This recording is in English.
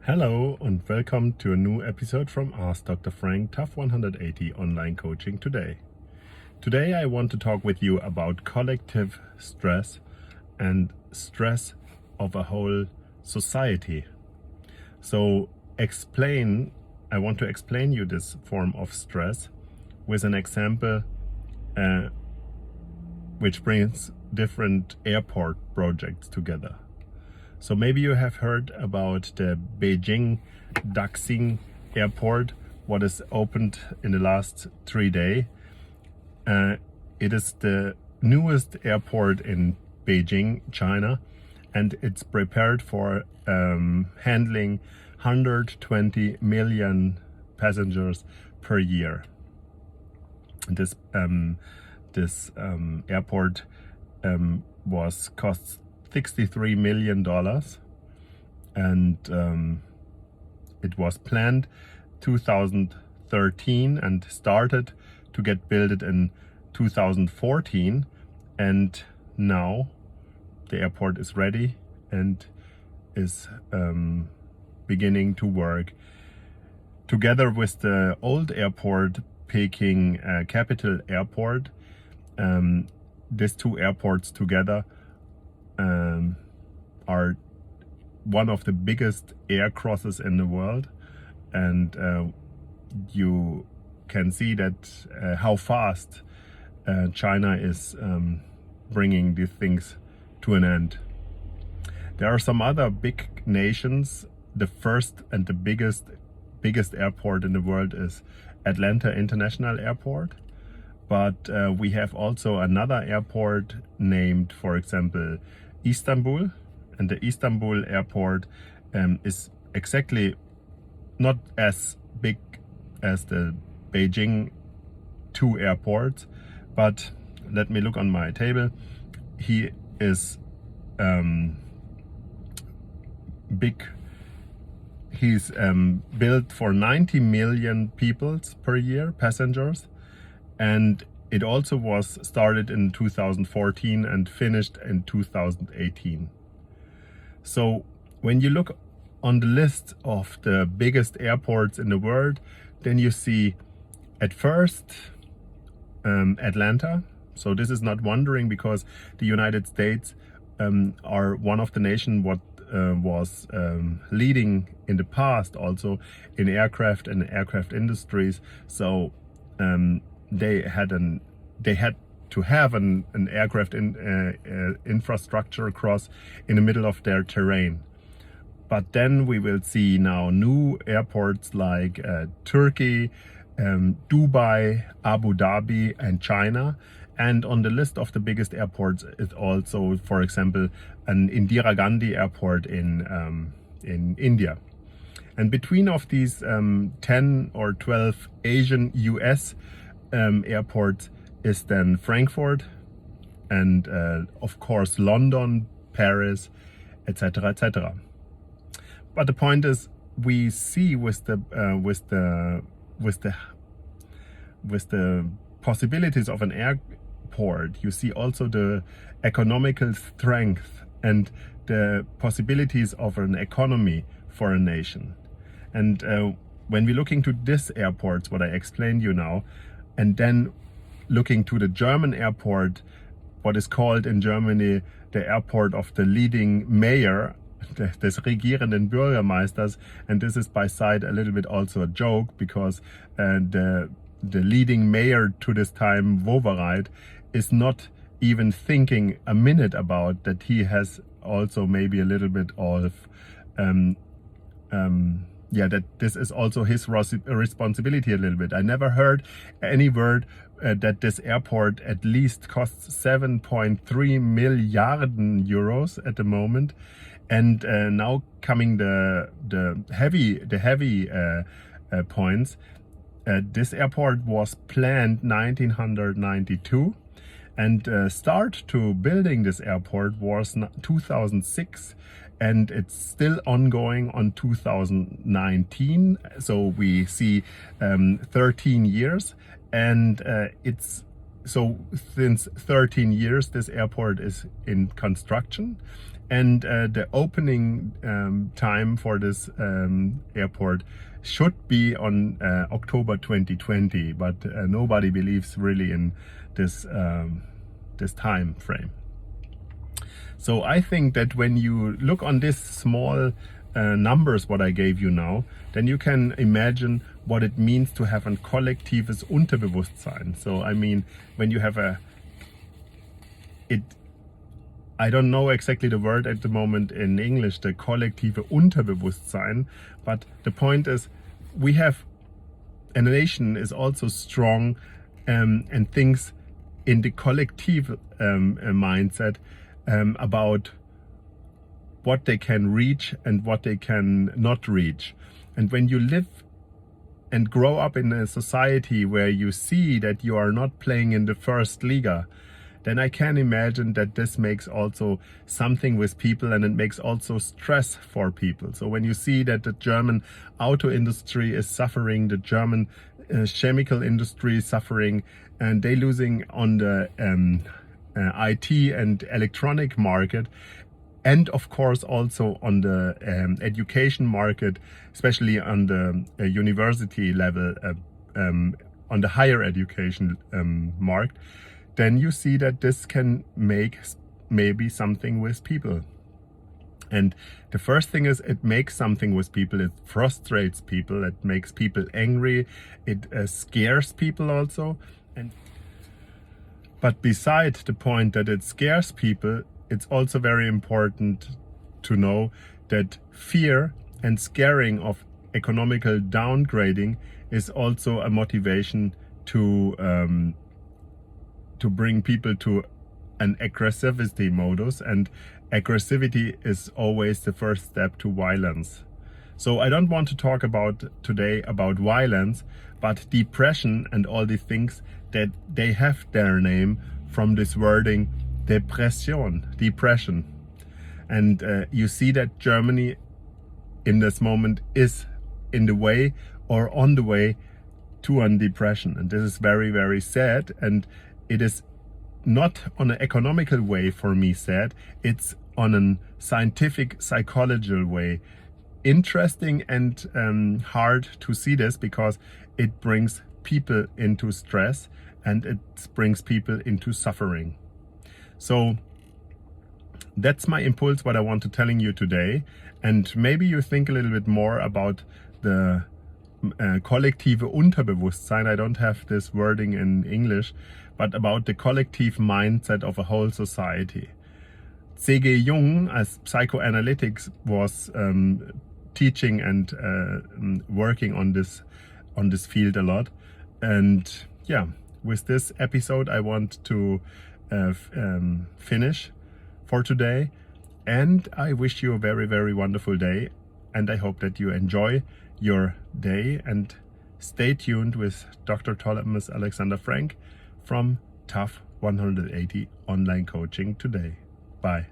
Hello and welcome to a new episode from Ask Dr. Frank TAF180 online coaching today. Today I want to talk with you about collective stress and stress of a whole society. So I want to explain you this form of stress with an example which brings different airport projects together. So maybe you have heard about the Beijing Daxing airport, what is opened in the last 3 days. It is the newest airport in Beijing, China, and it's prepared for handling 120 million passengers per year. This airport costs $63 million, and it was planned 2013 and started to get built in 2014, and now the airport is ready and is beginning to work together with the old airport, Peking Capital Airport. These two airports together are one of the biggest air crosses in the world, and you can see that how fast China is bringing these things to an end. There are some other big nations. The first and the biggest airport in the world is Atlanta International Airport. But we have also another airport named, for example, Istanbul. And the Istanbul airport is exactly not as big as the Beijing two airports. But let me look on my table. He is big. He's built for 90 million people per year, passengers. And it also was started in 2014 and finished in 2018. So when you look on the list of the biggest airports in the world, then you see at first Atlanta. So this is not wondering, because the United States are one of the nations what was leading in the past also in aircraft and aircraft industries. So they had to have an aircraft infrastructure across in the middle of their terrain. But then we will see now new airports like Turkey, Dubai, Abu Dhabi, and China. And on the list of the biggest airports is also, for example, an Indira Gandhi airport in India. And between of these 10 or 12 Asian US airports is then Frankfurt and of course London, Paris, etc., etc. But the point is, we see with the possibilities of an airport, you see also the economical strength and the possibilities of an economy for a nation. And when we look into this airports, what I explained you now, and then looking to the German airport, what is called in Germany the airport of the leading mayor, des regierenden Bürgermeisters, and this is by side a little bit also a joke, because the leading mayor to this time, Wowereit, is not even thinking a minute about that he has also maybe a little bit of that this is also his responsibility a little bit. I never heard any word that this airport at least costs 7.3 milliarden euros at the moment. And now coming the heavy points. This airport was planned 1992, and start to building this airport was 2006. And it's still ongoing on 2019, so we see 13 years, and since 13 years this airport is in construction, And the opening time for this airport should be on October 2020, but nobody believes really in this this time frame. So I think that when you look on this small numbers what I gave you now, then you can imagine what it means to have a kollektives Unterbewusstsein. So I mean, when you have I don't know exactly the word at the moment in English, the kollektive Unterbewusstsein, but the point is we have, and a nation is also strong and thinks in the collective mindset about what they can reach and what they can not reach. And when you live and grow up in a society where you see that you are not playing in the first Liga, then I can imagine that this makes also something with people, and it makes also stress for people. So when you see that the German auto industry is suffering, the German chemical industry is suffering, and they losing on the IT and electronic market, and of course also on the education market, especially on the university level, on the higher education market, then you see that this can make maybe something with people. And the first thing is, it makes something with people, it frustrates people, it makes people angry, it scares people also. But beside the point that it scares people, it's also very important to know that fear and scaring of economical downgrading is also a motivation to bring people to an aggressivity modus, and aggressivity is always the first step to violence. So I don't want to talk about today about violence, but depression and all the things that they have their name from this wording depression. And you see that Germany in this moment is in the way or on the way to a depression, and this is very, very sad. And it is not on an economical way for me sad, it's on a scientific, psychological way. Interesting and hard to see this, because it brings people into stress and it brings people into suffering. So that's my impulse, what I want to telling you today. And maybe you think a little bit more about the kollektive Unterbewusstsein. I don't have this wording in English, but about the collective mindset of a whole society. C.G. Jung, as psychoanalytics, was teaching and working on this field a lot. And yeah, with this episode I want to finish for today, and I wish you a very, very wonderful day, and I hope that you enjoy your day, and stay tuned with Dr. Thomas Alexander Frank from TAF180 online coaching today. Bye.